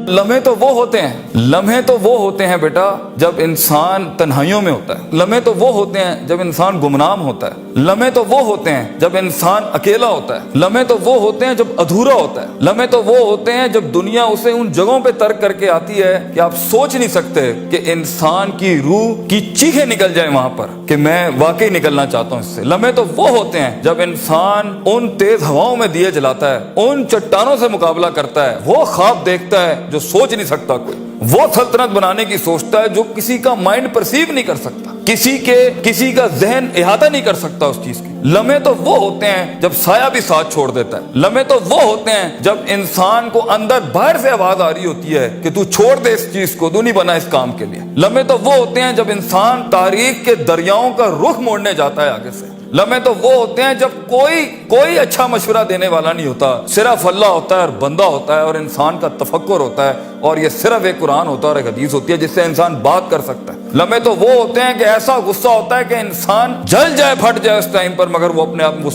لمحے تو وہ ہوتے ہیں، لمحے تو وہ ہوتے ہیں بیٹا جب انسان تنہائیوں میں ہوتا ہے، لمحے تو وہ ہوتے ہیں جب انسان گمنام ہوتا ہے، لمحے تو وہ ہوتے ہیں جب انسان اکیلا ہوتا ہے، لمحے تو وہ ہوتے ہیں جب ادھورا ہوتا ہے، لمحے تو وہ ہوتے ہیں جب دنیا اسے ان جگہوں پہ ترک کر کے آتی ہے کہ آپ سوچ نہیں سکتے کہ انسان کی روح کی چیخیں نکل جائیں وہاں پر کہ میں واقعی نکلنا چاہتا ہوں اس سے۔ لمحے تو وہ ہوتے ہیں جب انسان ان تیز ہواؤں میں دیے جلاتا ہے، ان چٹانوں سے مقابلہ کرتا ہے، وہ خواب دیکھتا ہے جو سوچ نہیں سکتا کوئی، وہ سلطنت بنانے کی سوچتا ہے جو کسی کا مائنڈ پرسیو نہیں کر سکتا، کسی کا ذہن احاطہ نہیں کر سکتا اس چیز کی۔ لمحے تو وہ ہوتے ہیں جب سایہ بھی ساتھ چھوڑ دیتا ہے، لمحے تو وہ ہوتے ہیں جب انسان کو اندر باہر سے آواز آ رہی ہوتی ہے کہ تو چھوڑ دے اس چیز کو، تو نہیں بنا اس کام کے لیے۔ لمحے تو وہ ہوتے ہیں جب انسان تاریخ کے دریاؤں کا رخ موڑنے جاتا ہے آگے سے۔ لمحے تو وہ ہوتے ہیں جب کوئی اچھا مشورہ دینے والا نہیں ہوتا، صرف اللہ ہوتا ہے اور بندہ ہوتا ہے اور انسان کا تفکر ہوتا ہے، اور یہ صرف ایک قرآن ہوتا ہے اور ایک حدیث ہوتی ہے جس سے انسان بات کر سکتا ہے۔ لمحے تو وہ ہوتے ہیں کہ ایسا غصہ ہوتا ہے کہ انسان جل جائے، پھٹ جائے اس ٹائم پر، مگر وہ اپنے آپ وہ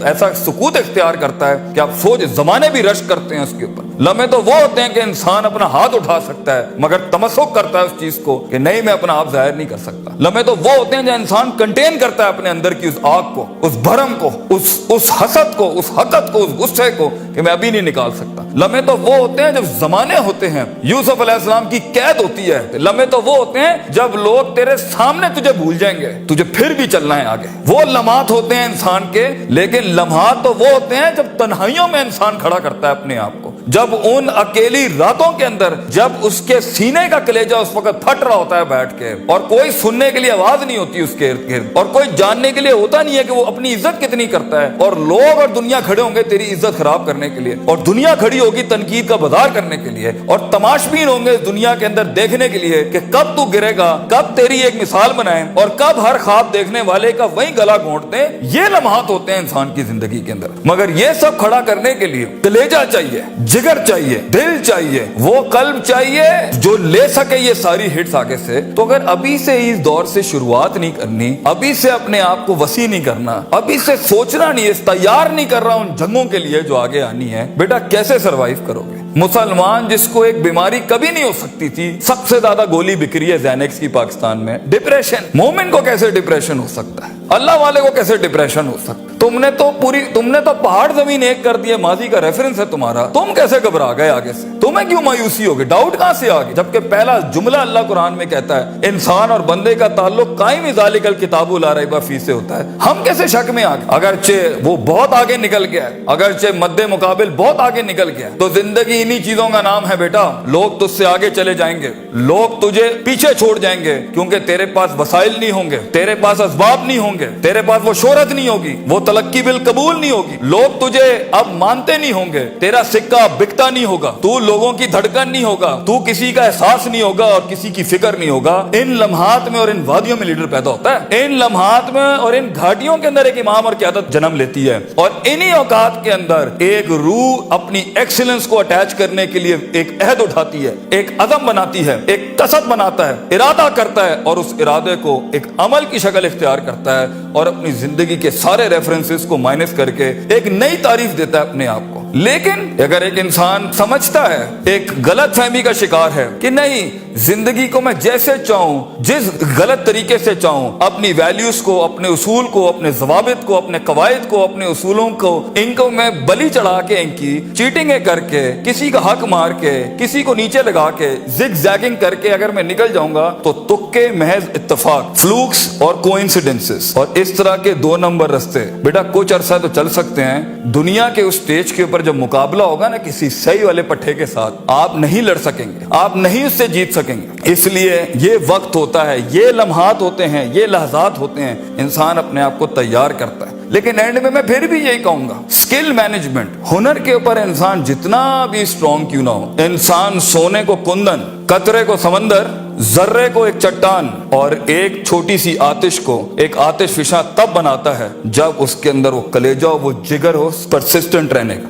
ایسا سکوت اختیار کرتا ہے کہ آپ سوچ زمانے بھی رشک کرتے ہیں اس کے اوپر۔ لمحے تو وہ ہوتے ہیں کہ انسان اپنا ہاتھ اٹھا سکتا ہے مگر تمسک کرتا ہے اس چیز کو کہ نہیں، میں اپنا آپ ظاہر نہیں کر سکتا۔ لمحے تو وہ ہوتے ہیں جو انسان کنٹین کرتا ہے اپنے اندر کی اس آگ کو، اس بھرم کو، اس حسد کو، اس حقد کو، اس غصے کو کہ میں ابھی نہیں نکال سکتا۔ لمحے تو وہ ہوتے ہیں جب زمانے ہوتے ہیں، یوسف علیہ السلام کی قید ہوتی ہے۔ لمحے تو وہ ہوتے ہیں جب لوگ تیرے سامنے تجھے بھول جائیں گے، تجھے پھر بھی چلنا ہے آگے۔ وہ لمحات ہوتے ہیں انسان کے، لیکن لمحات تو وہ ہوتے ہیں جب تنہائیوں میں انسان کھڑا کرتا ہے اپنے آپ کو، جب ان اکیلی راتوں کے اندر، جب اس کے سینے کا کلیجہ اس وقت پھٹ رہا ہوتا ہے بیٹھ کے، اور کوئی سننے کے لیے آواز نہیں ہوتی اس کے ارد گرد، اور کوئی جاننے کے لیے ہوتا نہیں ہے کہ وہ اپنی عزت کتنی کرتا ہے، اور لوگ اور دنیا کھڑے ہوں گے تیری عزت خراب کرنے کے لیے، اور دنیا کھڑی ہوگی تنقید کا بازار کرنے کے لیے، اور تماشبین ہوں گے دنیا کے اندر دیکھنے کے لیے کہ کب تو گرے گا، کب تیری ایک مثال بنائیں، اور کب ہر خواب دیکھنے والے کا وہی گلا گھونٹ دیں۔ یہ لمحات ہوتے ہیں انسان کی زندگی کے اندر، مگر یہ سب کھڑا کرنے کے لیے کلیجہ چاہیے، جگر چاہیے، دل چاہیے، وہ قلب چاہیے جو لے سکے یہ ساری ہٹس آگے سے۔ تو اگر ابھی سے اس دور سے شروعات نہیں کرنی، ابھی سے اپنے آپ کو وسیع نہیں کرنا، ابھی سے سوچنا نہیں، تیار نہیں کر رہا ان جنگوں کے لیے جو آگے آنی ہے، بیٹا کیسے سروائیو کرو گے؟ مسلمان جس کو ایک بیماری کبھی نہیں ہو سکتی تھی، سب سے زیادہ گولی بک رہی ہے زینکس کی پاکستان میں، ڈپریشن۔ مومن کو کیسے ڈپریشن ہو سکتا ہے؟ اللہ والے کو کیسے ڈپریشن ہو سکتا ہے؟ تم نے تو پہاڑ زمین ایک کر دیے، ماضی کا ریفرنس ہے تمہارا، تم کیسے گھبرا گئے آگے سے؟ تمہیں کیوں مایوسی ہوگی؟ ڈاؤٹ کہاں سے آگے؟ جبکہ پہلا جملہ اللہ قرآن میں کہتا ہے انسان اور بندے کا تعلق قائم ذالک الکتاب لا ریب فیہ سے ہوتا ہے۔ ہم کیسے شک میں آگے؟ اگرچہ وہ بہت آگے نکل گیا ہے، اگرچہ مد مقابل بہت آگے نکل گیا، تو زندگی انہی چیزوں کا نام ہے بیٹا۔ لوگ تجھ سے آگے چلے جائیں گے، لوگ تجھے پیچھے چھوڑ جائیں گے، کیونکہ تیرے پاس وسائل نہیں ہوں گے، تیرے پاس اسباب نہیں ہوں گے، تیرے پاس وہ شہرت نہیں ہوگی، وہ تلقی بالقبول نہیں ہوگی، لوگ تجھے اب مانتے نہیں ہوں گے، تیرا سکہ بکتا نہیں ہوگا، تو لوگوں کی دھڑکن نہیں ہوگا، تو کسی کا احساس نہیں ہوگا اور کسی کی فکر نہیں ہوگا۔ ان لمحات میں اور ان وادیوں میں لیڈر پیدا ہوتا ہے، ان لمحات میں اور ان گھاٹیوں کے اندر ایک امام اور قیادت جنم لیتی ہے، اور انہی اوقات کے اندر ایک روح اپنی ایکسیلنس کو اٹیچ کرنے کے لیے ایک عہد اٹھاتی ہے، ایک عزم بناتی ہے، ایک قصد بناتا ہے، ارادہ کرتا ہے، اور اس ارادے کو ایک عمل کی شکل اختیار کرتا ہے، اور اپنی زندگی کے سارے ریفرنسز کو مائنس کر کے ایک نئی تعریف دیتا ہے اپنے آپ کو۔ لیکن اگر ایک انسان سمجھتا ہے، ایک غلط فہمی کا شکار ہے کہ نہیں، زندگی کو میں جیسے چاہوں، جس غلط طریقے سے چاہوں، اپنی ویلیوز کو، اپنے اصول کو، اپنے ضوابط کو، اپنے قواعد کو، اپنے اصولوں کو، ان کو میں بلی چڑھا کے، ان کی چیٹنگیں کر کے، کسی کا حق مار کے، کسی کو نیچے لگا کے، زگ زیگنگ کر کے اگر میں نکل جاؤں گا تو تکے، محض اتفاق، فلوکس اور کوئنسیڈنسز، اور اس طرح کے 2 نمبر رستے بیٹا کچھ عرصہ تو چل سکتے ہیں۔ دنیا کے اس سٹیج کے اوپر جب مقابلہ ہوگا نا کسی صحیح والے پٹھے کے ساتھ، آپ نہیں لڑ سکیں گے، آپ نہیں اس سے جیت سکیں گے۔ اس لیے یہ وقت ہوتا ہے، یہ لمحات ہوتے ہیں، یہ لحظات ہوتے ہیں، انسان اپنے آپ کو تیار کرتا ہے۔ لیکن اینڈ میں پھر بھی یہی کہوں گا، سکل مینجمنٹ، ہنر کے اوپر انسان جتنا بھی اسٹرانگ کیوں نہ ہو، انسان سونے کو کندن، قطرے کو سمندر، ذرے کو ایک چٹان اور ایک چھوٹی سی آتش کو ایک آتش فشاں تب بناتا ہے جب اس کے اندر وہ کلیجہ، وہ جگر ہو پرسسٹنٹ رہنے کا۔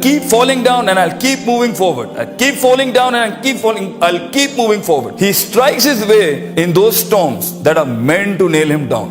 keep falling down and I'll keep moving forward. I'll keep falling down and I'll keep moving forward. He strikes his way in those storms that are meant to nail him down.